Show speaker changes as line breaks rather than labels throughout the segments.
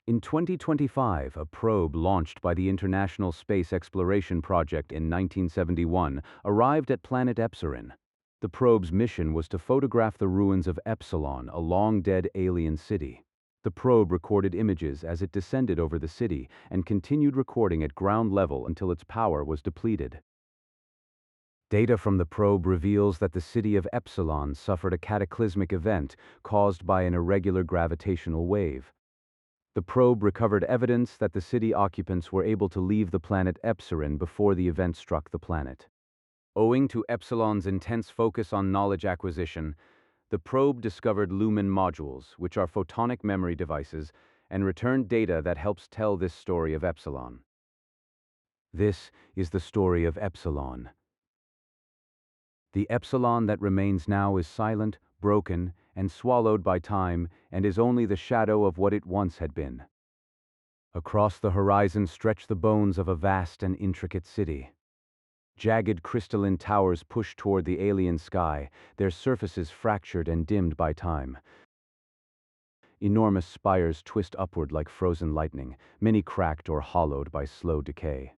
In 2025, a probe launched by the International Space Exploration Project in 1971 arrived at planet Epsilon. The probe's mission was to photograph the ruins of Epsilon, a long-dead alien city. The probe recorded images as it descended over the city and continued recording at ground level until its power was depleted. Data from the probe reveals that the city of Epsilon suffered a cataclysmic event caused by an irregular gravitational wave. The probe recovered evidence that the city occupants were able to leave the planet Epsilon before the event struck the planet. Owing to Epsilon's intense focus on knowledge acquisition, the probe discovered lumen modules, which are photonic memory devices, and returned data that helps tell this story of Epsilon. This is the story of Epsilon. The Epsilon that remains now is silent, broken, and swallowed by time, and is only the shadow of what it once had been. Across the horizon stretch the bones of a vast and intricate city. Jagged crystalline towers push toward the alien sky, their surfaces fractured and dimmed by time. Enormous spires twist upward like frozen lightning, many cracked or hollowed by slow decay.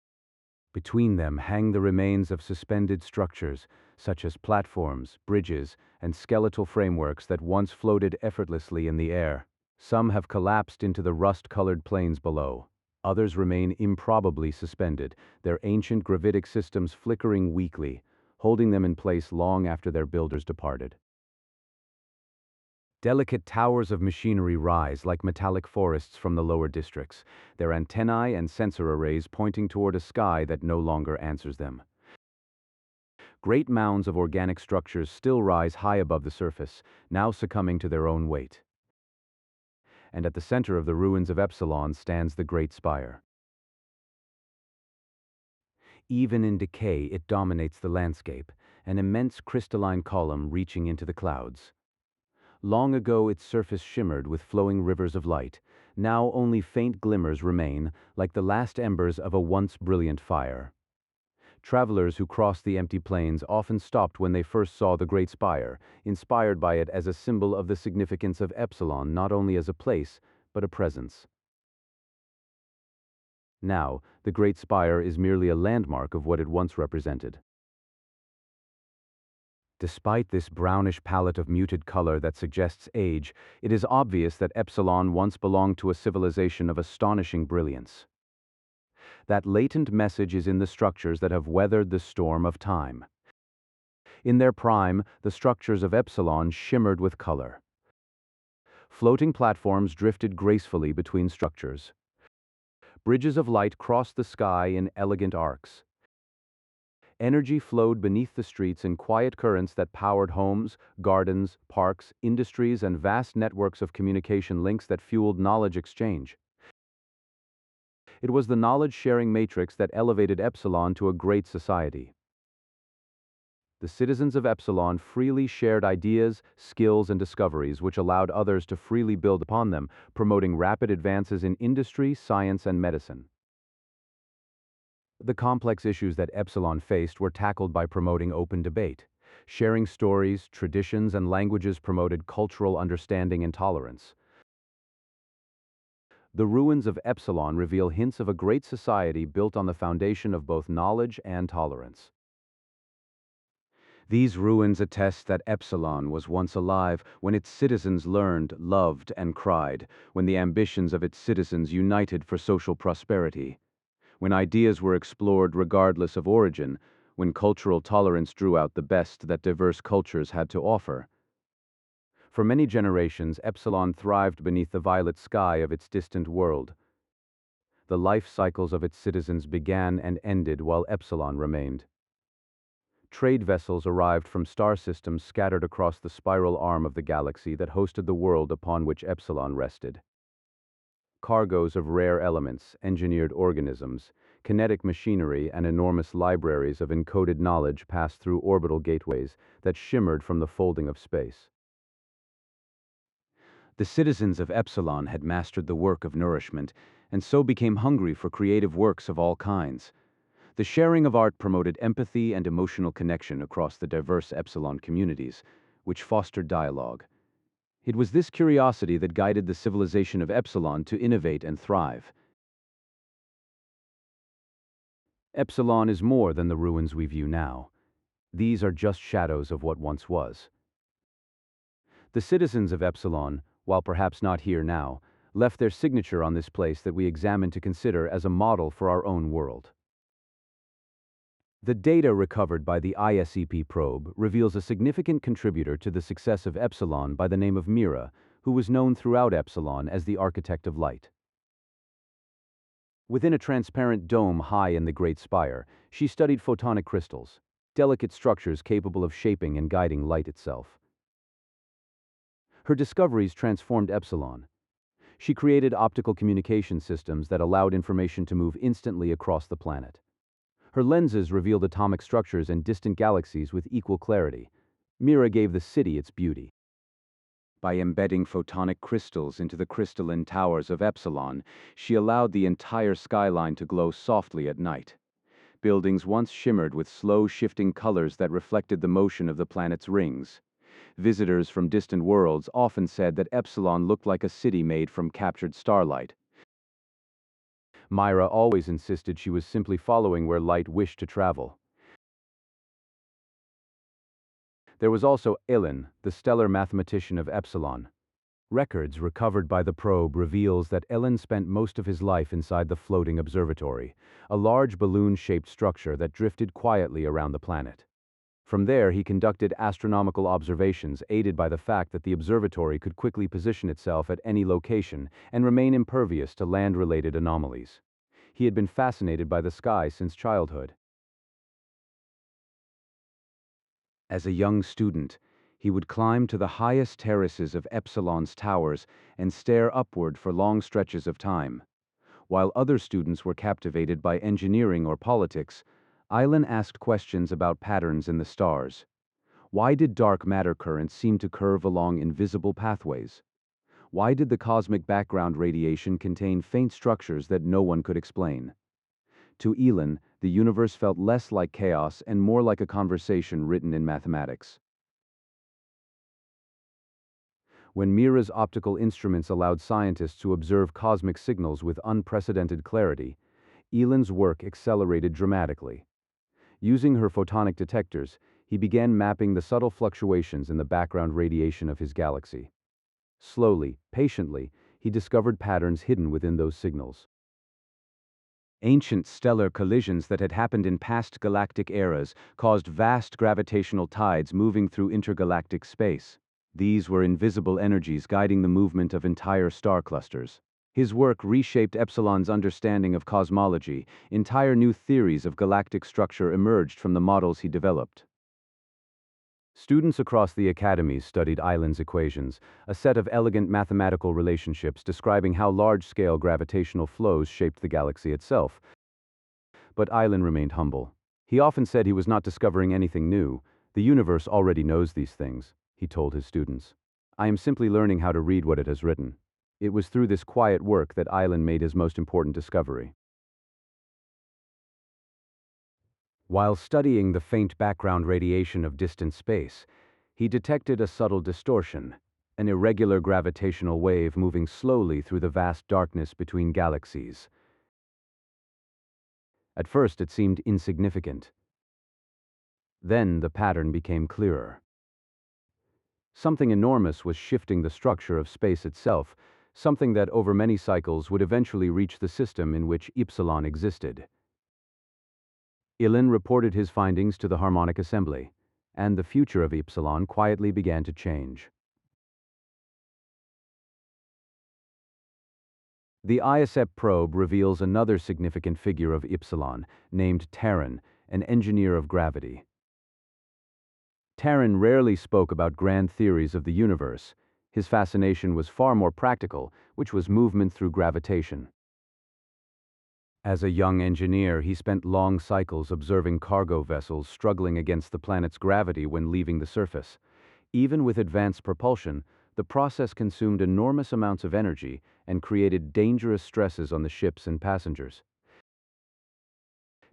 Between them hang the remains of suspended structures, such as platforms, bridges, and skeletal frameworks that once floated effortlessly in the air. Some have collapsed into the rust-colored plains below. Others remain improbably suspended, their ancient gravitic systems flickering weakly, holding them in place long after their builders departed. Delicate towers of machinery rise like metallic forests from the lower districts, their antennae and sensor arrays pointing toward a sky that no longer answers them. Great mounds of organic structures still rise high above the surface, now succumbing to their own weight. And at the center of the ruins of Epsilon stands the Great Spire. Even in decay, it dominates the landscape, an immense crystalline column reaching into the clouds. Long ago its surface shimmered with flowing rivers of light. Now only faint glimmers remain, like the last embers of a once brilliant fire. Travelers who crossed the empty plains often stopped when they first saw the Great Spire, inspired by it as a symbol of the significance of Epsilon not only as a place, but a presence. Now, the Great Spire is merely a landmark of what it once represented. Despite this brownish palette of muted color that suggests age, it is obvious that Epsilon once belonged to a civilization of astonishing brilliance. That latent message is in the structures that have weathered the storm of time. In their prime, the structures of Epsilon shimmered with color. Floating platforms drifted gracefully between structures. Bridges of light crossed the sky in elegant arcs. Energy flowed beneath the streets in quiet currents that powered homes, gardens, parks, industries, and vast networks of communication links that fueled knowledge exchange. It was the knowledge-sharing matrix that elevated Epsilon to a great society. The citizens of Epsilon freely shared ideas, skills, and discoveries which allowed others to freely build upon them, promoting rapid advances in industry, science, and medicine. The complex issues that Epsilon faced were tackled by promoting open debate. Sharing stories, traditions, and languages promoted cultural understanding and tolerance. The ruins of Epsilon reveal hints of a great society built on the foundation of both knowledge and tolerance. These ruins attest that Epsilon was once alive when its citizens learned, loved, and cried, when the ambitions of its citizens united for social prosperity, when ideas were explored regardless of origin, when cultural tolerance drew out the best that diverse cultures had to offer. For many generations, Epsilon thrived beneath the violet sky of its distant world. The life cycles of its citizens began and ended while Epsilon remained. Trade vessels arrived from star systems scattered across the spiral arm of the galaxy that hosted the world upon which Epsilon rested. Cargoes of rare elements, engineered organisms, kinetic machinery, and enormous libraries of encoded knowledge passed through orbital gateways that shimmered from the folding of space. The citizens of Epsilon had mastered the work of nourishment, and so became hungry for creative works of all kinds. The sharing of art promoted empathy and emotional connection across the diverse Epsilon communities, which fostered dialogue. It was this curiosity that guided the civilization of Epsilon to innovate and thrive. Epsilon is more than the ruins we view now. These are just shadows of what once was. The citizens of Epsilon, while perhaps not here now, left their signature on this place that we examine to consider as a model for our own world. The data recovered by the ISEP probe reveals a significant contributor to the success of Epsilon by the name of Mira, who was known throughout Epsilon as the architect of light. Within a transparent dome high in the Great Spire, she studied photonic crystals, delicate structures capable of shaping and guiding light itself. Her discoveries transformed Epsilon. She created optical communication systems that allowed information to move instantly across the planet. Her lenses revealed atomic structures and distant galaxies with equal clarity. Mira gave the city its beauty. By embedding photonic crystals into the crystalline towers of Epsilon, she allowed the entire skyline to glow softly at night. Buildings once shimmered with slow shifting colors that reflected the motion of the planet's rings. Visitors from distant worlds often said that Epsilon looked like a city made from captured starlight. Mira always insisted she was simply following where light wished to travel. There was also Qwen, the stellar mathematician of Epsilon. Records recovered by the probe reveals that Qwen spent most of his life inside the floating observatory, a large balloon-shaped structure that drifted quietly around the planet. From there, he conducted astronomical observations aided by the fact that the observatory could quickly position itself at any location and remain impervious to land-related anomalies. He had been fascinated by the sky since childhood. As a young student, he would climb to the highest terraces of Epsilon's towers and stare upward for long stretches of time. While other students were captivated by engineering or politics, Qwen asked questions about patterns in the stars. Why did dark matter currents seem to curve along invisible pathways? Why did the cosmic background radiation contain faint structures that no one could explain? To Qwen, the universe felt less like chaos and more like a conversation written in mathematics. When Mira's optical instruments allowed scientists to observe cosmic signals with unprecedented clarity, Qwen's work accelerated dramatically. Using her photonic detectors, he began mapping the subtle fluctuations in the background radiation of his galaxy. Slowly, patiently, he discovered patterns hidden within those signals. Ancient stellar collisions that had happened in past galactic eras caused vast gravitational tides moving through intergalactic space. These were invisible energies guiding the movement of entire star clusters. His work reshaped Epsilon's understanding of cosmology. Entire new theories of galactic structure emerged from the models he developed. Students across the academies studied Qwen's equations, a set of elegant mathematical relationships describing how large-scale gravitational flows shaped the galaxy itself. But Qwen remained humble. He often said he was not discovering anything new. The universe already knows these things, he told his students. I am simply learning how to read what it has written. It was through this quiet work that Qwen made his most important discovery. While studying the faint background radiation of distant space, he detected a subtle distortion, an irregular gravitational wave moving slowly through the vast darkness between galaxies. At first it seemed insignificant. Then the pattern became clearer. Something enormous was shifting the structure of space itself, something that over many cycles would eventually reach the system in which Epsilon existed. Qwen reported his findings to the harmonic assembly, and the future of Epsilon quietly began to change. The ISEP probe reveals another significant figure of Epsilon, named Terran, an engineer of gravity. Terran rarely spoke about grand theories of the universe. His fascination was far more practical, which was movement through gravitation. As a young engineer, he spent long cycles observing cargo vessels struggling against the planet's gravity when leaving the surface. Even with advanced propulsion, the process consumed enormous amounts of energy and created dangerous stresses on the ships and passengers.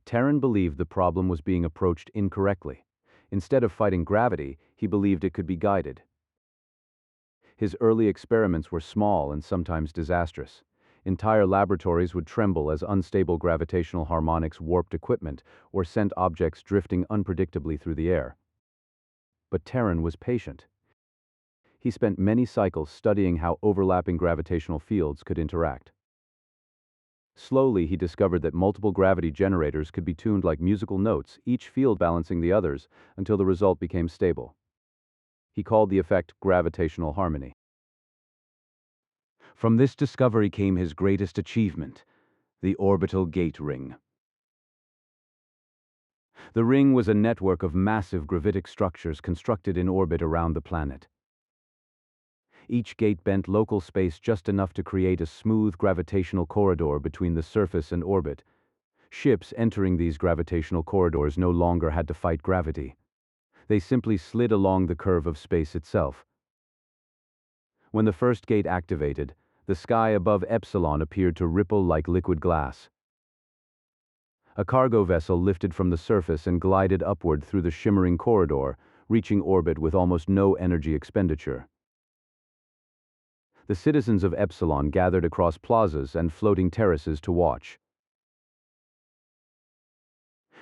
Terran believed the problem was being approached incorrectly. Instead of fighting gravity, he believed it could be guided. His early experiments were small and sometimes disastrous. Entire laboratories would tremble as unstable gravitational harmonics warped equipment or sent objects drifting unpredictably through the air. But Terran was patient. He spent many cycles studying how overlapping gravitational fields could interact. Slowly, he discovered that multiple gravity generators could be tuned like musical notes, each field balancing the others, until the result became stable. He called the effect gravitational harmony. From this discovery came his greatest achievement, the orbital gate ring. The ring was a network of massive gravitic structures constructed in orbit around the planet. Each gate bent local space just enough to create a smooth gravitational corridor between the surface and orbit. Ships entering these gravitational corridors no longer had to fight gravity. They simply slid along the curve of space itself. When the first gate activated, the sky above Epsilon appeared to ripple like liquid glass. A cargo vessel lifted from the surface and glided upward through the shimmering corridor, reaching orbit with almost no energy expenditure. The citizens of Epsilon gathered across plazas and floating terraces to watch.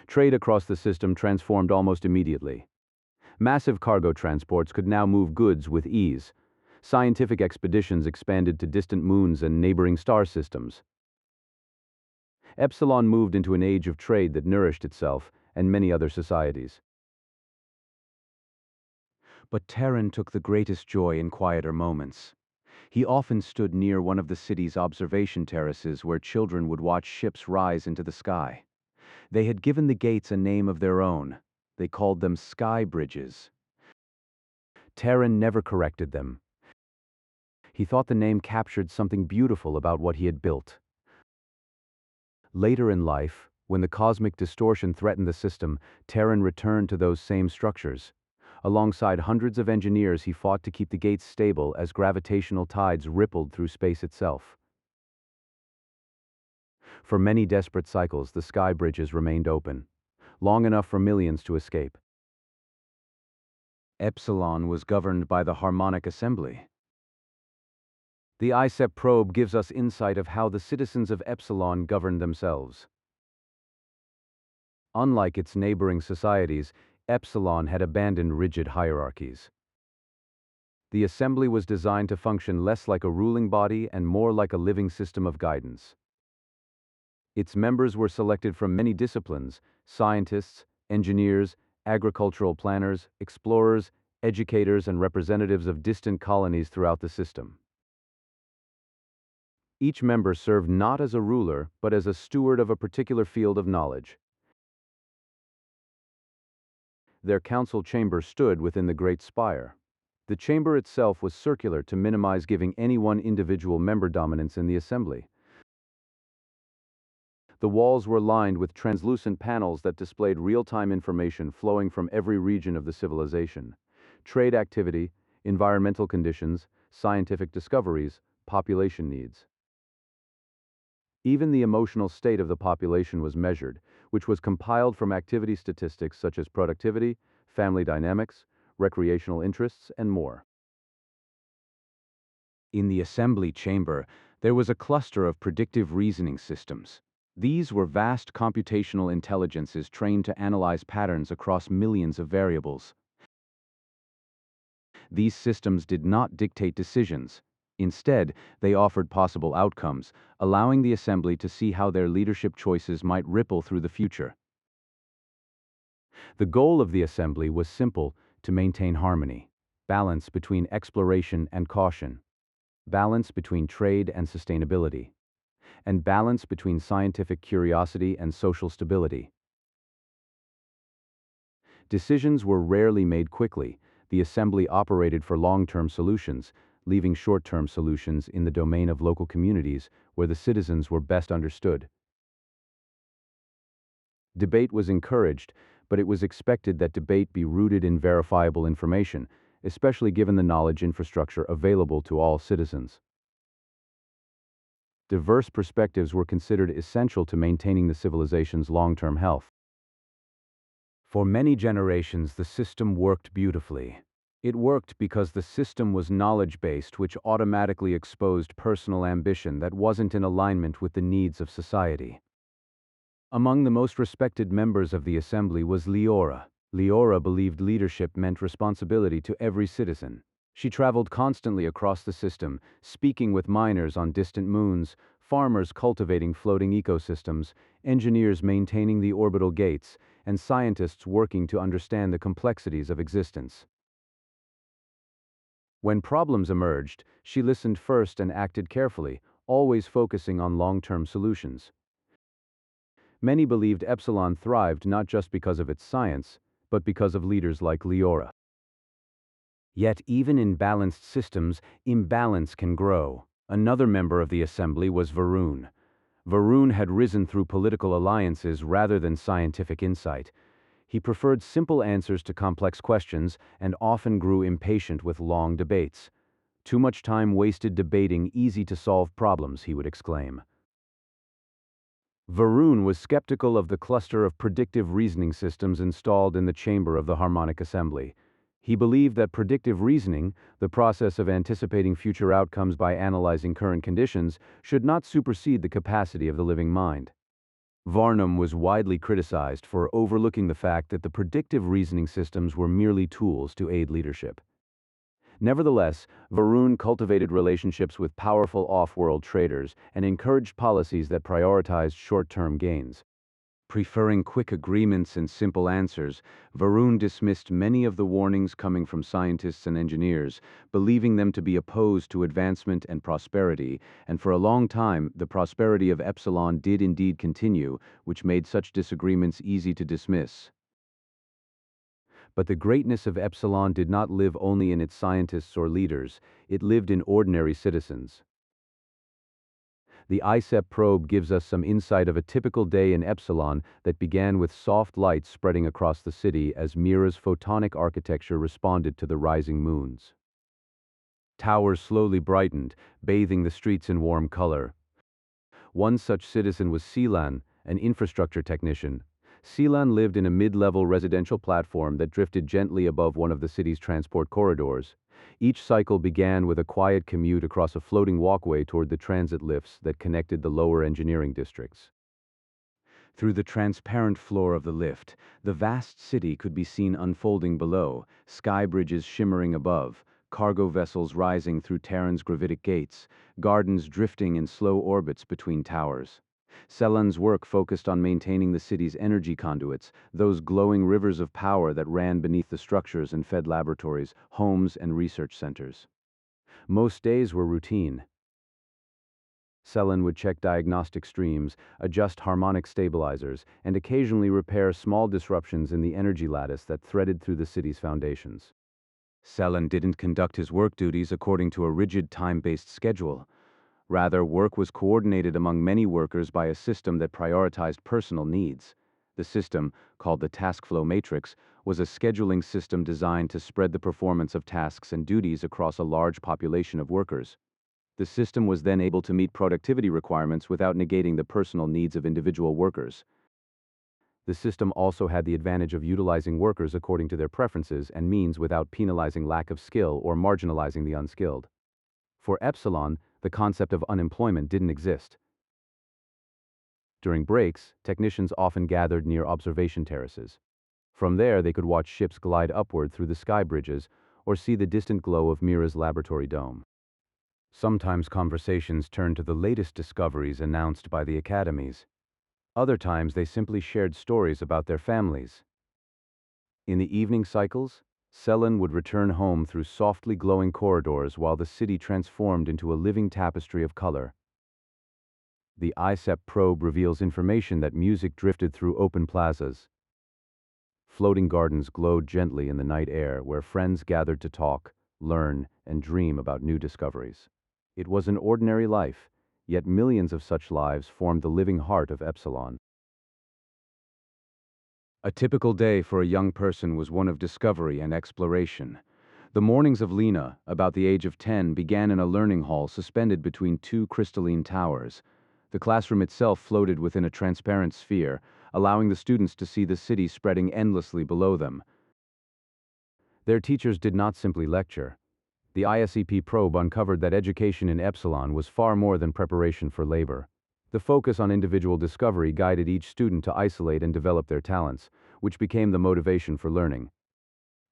Trade across the system transformed almost immediately. Massive cargo transports could now move goods with ease. Scientific expeditions expanded to distant moons and neighboring star systems. Epsilon moved into an age of trade that nourished itself and many other societies. But Terran took the greatest joy in quieter moments. He often stood near one of the city's observation terraces where children would watch ships rise into the sky. They had given the gates a name of their own. They called them sky bridges. Terran never corrected them. He thought the name captured something beautiful about what he had built. Later in life, when the cosmic distortion threatened the system, Terran returned to those same structures. Alongside hundreds of engineers, he fought to keep the gates stable as gravitational tides rippled through space itself. For many desperate cycles, the sky bridges remained open, long enough for millions to escape. Epsilon was governed by the harmonic assembly. The ISEP probe gives us insight of how the citizens of Epsilon governed themselves. Unlike its neighboring societies, Epsilon had abandoned rigid hierarchies. The assembly was designed to function less like a ruling body and more like a living system of guidance. Its members were selected from many disciplines: scientists, engineers, agricultural planners, explorers, educators, and representatives of distant colonies throughout the system. Each member served not as a ruler, but as a steward of a particular field of knowledge. Their council chamber stood within the Great Spire. The chamber itself was circular to minimize giving any one individual member dominance in the assembly. The walls were lined with translucent panels that displayed real-time information flowing from every region of the civilization: trade activity, environmental conditions, scientific discoveries, population needs. Even the emotional state of the population was measured, which was compiled from activity statistics such as productivity, family dynamics, recreational interests, and more. In the assembly chamber, there was a cluster of predictive reasoning systems. These were vast computational intelligences trained to analyze patterns across millions of variables. These systems did not dictate decisions. Instead, they offered possible outcomes, allowing the assembly to see how their leadership choices might ripple through the future. The goal of the assembly was simple: to maintain harmony, balance between exploration and caution, balance between trade and sustainability, and balance between scientific curiosity and social stability. Decisions were rarely made quickly. The assembly operated for long-term solutions, leaving short-term solutions in the domain of local communities where the citizens were best understood. Debate was encouraged, but it was expected that debate be rooted in verifiable information, especially given the knowledge infrastructure available to all citizens. Diverse perspectives were considered essential to maintaining the civilization's long-term health. For many generations, the system worked beautifully. It worked because the system was knowledge-based, which automatically exposed personal ambition that wasn't in alignment with the needs of society. Among the most respected members of the assembly was Leora. Leora believed leadership meant responsibility to every citizen. She traveled constantly across the system, speaking with miners on distant moons, farmers cultivating floating ecosystems, engineers maintaining the orbital gates, and scientists working to understand the complexities of existence. When problems emerged, she listened first and acted carefully, always focusing on long-term solutions. Many believed Epsilon thrived not just because of its science, but because of leaders like Leora. Yet even in balanced systems, imbalance can grow. Another member of the assembly was Varun. Varun had risen through political alliances rather than scientific insight. He preferred simple answers to complex questions and often grew impatient with long debates. Too much time wasted debating easy-to-solve problems, he would exclaim. Varun was skeptical of the cluster of predictive reasoning systems installed in the chamber of the harmonic assembly. He believed that predictive reasoning, the process of anticipating future outcomes by analyzing current conditions, should not supersede the capacity of the living mind. Varnum was widely criticized for overlooking the fact that the predictive reasoning systems were merely tools to aid leadership. Nevertheless, Varun cultivated relationships with powerful off-world traders and encouraged policies that prioritized short-term gains. Preferring quick agreements and simple answers, Varun dismissed many of the warnings coming from scientists and engineers, believing them to be opposed to advancement and prosperity, and for a long time, the prosperity of Epsilon did indeed continue, which made such disagreements easy to dismiss. But the greatness of Epsilon did not live only in its scientists or leaders, it lived in ordinary citizens. The ISEP probe gives us some insight of a typical day in Epsilon that began with soft lights spreading across the city as Mira's photonic architecture responded to the rising moons. Towers slowly brightened, bathing the streets in warm color. One such citizen was Selan, an infrastructure technician. Selan lived in a mid-level residential platform that drifted gently above one of the city's transport corridors. Each cycle began with a quiet commute across a floating walkway toward the transit lifts that connected the lower engineering districts. Through the transparent floor of the lift, the vast city could be seen unfolding below, sky bridges shimmering above, cargo vessels rising through Terran's gravitic gates, gardens drifting in slow orbits between towers. Selan's work focused on maintaining the city's energy conduits, those glowing rivers of power that ran beneath the structures and fed laboratories, homes, and research centers. Most days were routine. Selan would check diagnostic streams, adjust harmonic stabilizers, and occasionally repair small disruptions in the energy lattice that threaded through the city's foundations. Selan didn't conduct his work duties according to a rigid time-based schedule. Rather, work was coordinated among many workers by a system that prioritized personal needs. The system, called the task flow matrix, was a scheduling system designed to spread the performance of tasks and duties across a large population of workers. The system was then able to meet productivity requirements without negating the personal needs of individual workers. The system also had the advantage of utilizing workers according to their preferences and means without penalizing lack of skill or marginalizing the unskilled. For Epsilon, the concept of unemployment didn't exist. During breaks, technicians often gathered near observation terraces. From there, they could watch ships glide upward through the sky bridges or see the distant glow of Mira's laboratory dome. Sometimes conversations turned to the latest discoveries announced by the academies. Other times they simply shared stories about their families. In the evening cycles, Selan would return home through softly glowing corridors while the city transformed into a living tapestry of color. The ISEP probe reveals information that music drifted through open plazas. Floating gardens glowed gently in the night air where friends gathered to talk, learn, and dream about new discoveries. It was an ordinary life, yet millions of such lives formed the living heart of Epsilon. A typical day for a young person was one of discovery and exploration. The mornings of Lena, about the age of 10, began in a learning hall suspended between two crystalline towers. The classroom itself floated within a transparent sphere, allowing the students to see the city spreading endlessly below them. Their teachers did not simply lecture. The ISEP probe uncovered that education in Epsilon was far more than preparation for labor. The focus on individual discovery guided each student to isolate and develop their talents, which became the motivation for learning.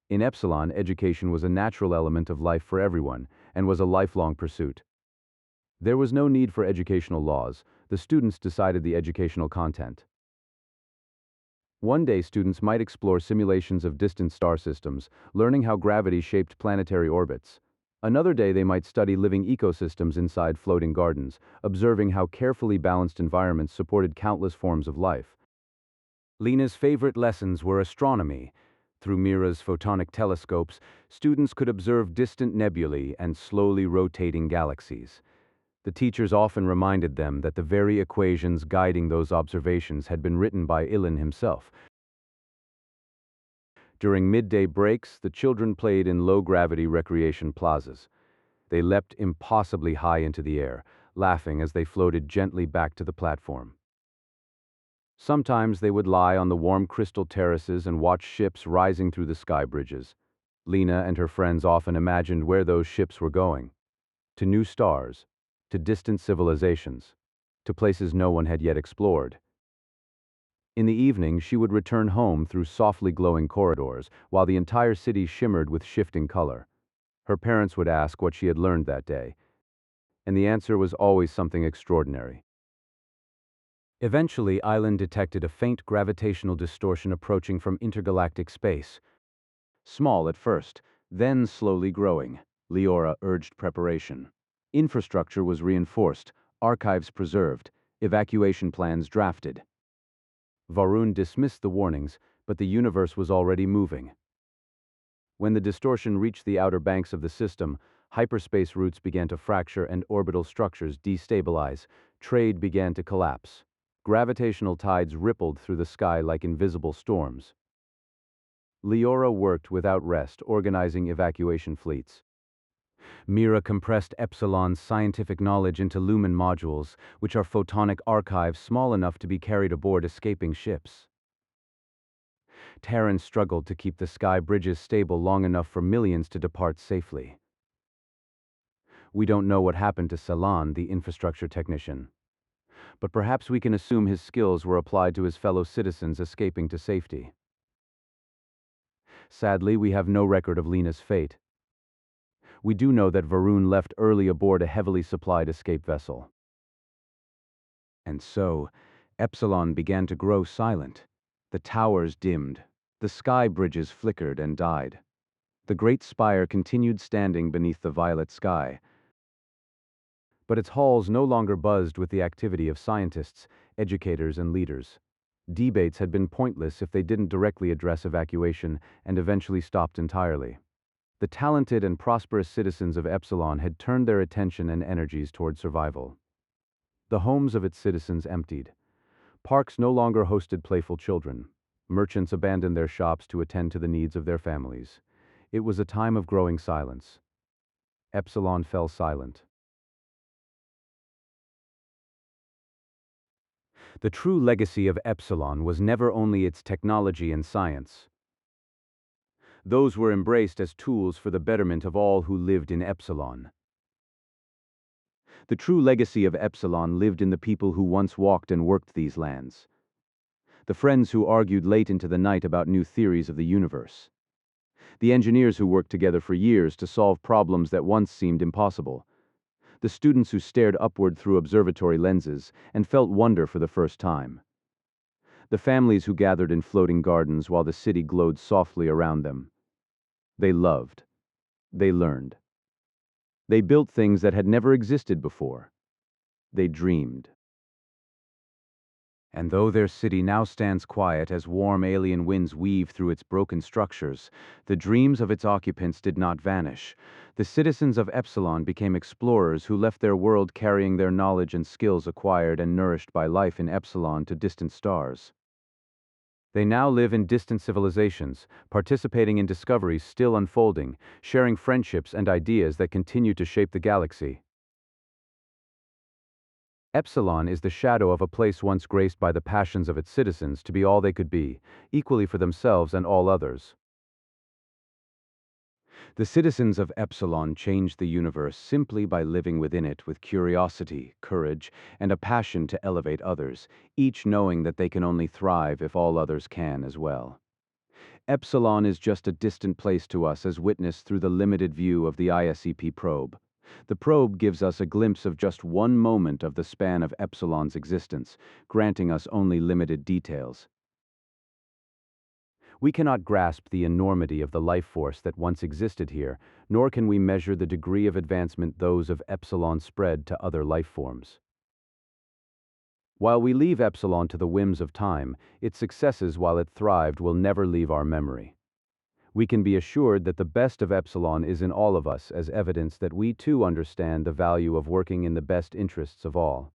In Epsilon, education was a natural element of life for everyone and was a lifelong pursuit. There was no need for educational laws. The students decided the educational content. One day, students might explore simulations of distant star systems, learning how gravity shaped planetary orbits. Another day, they might study living ecosystems inside floating gardens, observing how carefully balanced environments supported countless forms of life. Lena's favorite lessons were astronomy. Through Mira's photonic telescopes, students could observe distant nebulae and slowly rotating galaxies. The teachers often reminded them that the very equations guiding those observations had been written by Ilan himself. During midday breaks, the children played in low-gravity recreation plazas. They leapt impossibly high into the air, laughing as they floated gently back to the platform. Sometimes they would lie on the warm crystal terraces and watch ships rising through the sky bridges. Lena and her friends often imagined where those ships were going. To new stars, to distant civilizations, to places no one had yet explored. In the evening, she would return home through softly glowing corridors, while the entire city shimmered with shifting color. Her parents would ask what she had learned that day, and the answer was always something extraordinary. Eventually, Island detected a faint gravitational distortion approaching from intergalactic space. Small at first, then slowly growing, Leora urged preparation. Infrastructure was reinforced, archives preserved, evacuation plans drafted. Varun dismissed the warnings, but the universe was already moving. When the distortion reached the outer banks of the system, hyperspace routes began to fracture and orbital structures destabilize. Trade began to collapse. Gravitational tides rippled through the sky like invisible storms. Leora worked without rest, organizing evacuation fleets. Mira compressed Epsilon's scientific knowledge into lumen modules, which are photonic archives small enough to be carried aboard escaping ships. Terran struggled to keep the sky bridges stable long enough for millions to depart safely. We don't know what happened to Celan, the infrastructure technician, but perhaps we can assume his skills were applied to his fellow citizens escaping to safety. Sadly, we have no record of Lena's fate. We do know that Varun left early aboard a heavily supplied escape vessel. And so, Epsilon began to grow silent. The towers dimmed. The sky bridges flickered and died. The great spire continued standing beneath the violet sky. But its halls no longer buzzed with the activity of scientists, educators, and leaders. Debates had been pointless if they didn't directly address evacuation and eventually stopped entirely. The talented and prosperous citizens of Epsilon had turned their attention and energies toward survival. The homes of its citizens emptied. Parks no longer hosted playful children. Merchants abandoned their shops to attend to the needs of their families. It was a time of growing silence. Epsilon fell silent. The true legacy of Epsilon was never only its technology and science. Those were embraced as tools for the betterment of all who lived in Epsilon. The true legacy of Epsilon lived in the people who once walked and worked these lands. The friends who argued late into the night about new theories of the universe. The engineers who worked together for years to solve problems that once seemed impossible. The students who stared upward through observatory lenses and felt wonder for the first time. The families who gathered in floating gardens while the city glowed softly around them. They loved. They learned. They built things that had never existed before. They dreamed. And though their city now stands quiet as warm alien winds weave through its broken structures, the dreams of its occupants did not vanish. The citizens of Epsilon became explorers who left their world carrying their knowledge and skills acquired and nourished by life in Epsilon to distant stars. They now live in distant civilizations, participating in discoveries still unfolding, sharing friendships and ideas that continue to shape the galaxy. Epsilon is the shadow of a place once graced by the passions of its citizens to be all they could be, equally for themselves and all others. The citizens of Epsilon changed the universe simply by living within it with curiosity, courage, and a passion to elevate others, each knowing that they can only thrive if all others can as well. Epsilon is just a distant place to us as witnessed through the limited view of the ISEP probe. The probe gives us a glimpse of just one moment of the span of Epsilon's existence, granting us only limited details. We cannot grasp the enormity of the life force that once existed here, nor can we measure the degree of advancement those of Epsilon spread to other life forms. While we leave Epsilon to the whims of time, its successes while it thrived will never leave our memory. We can be assured that the best of Epsilon is in all of us as evidence that we too understand the value of working in the best interests of all.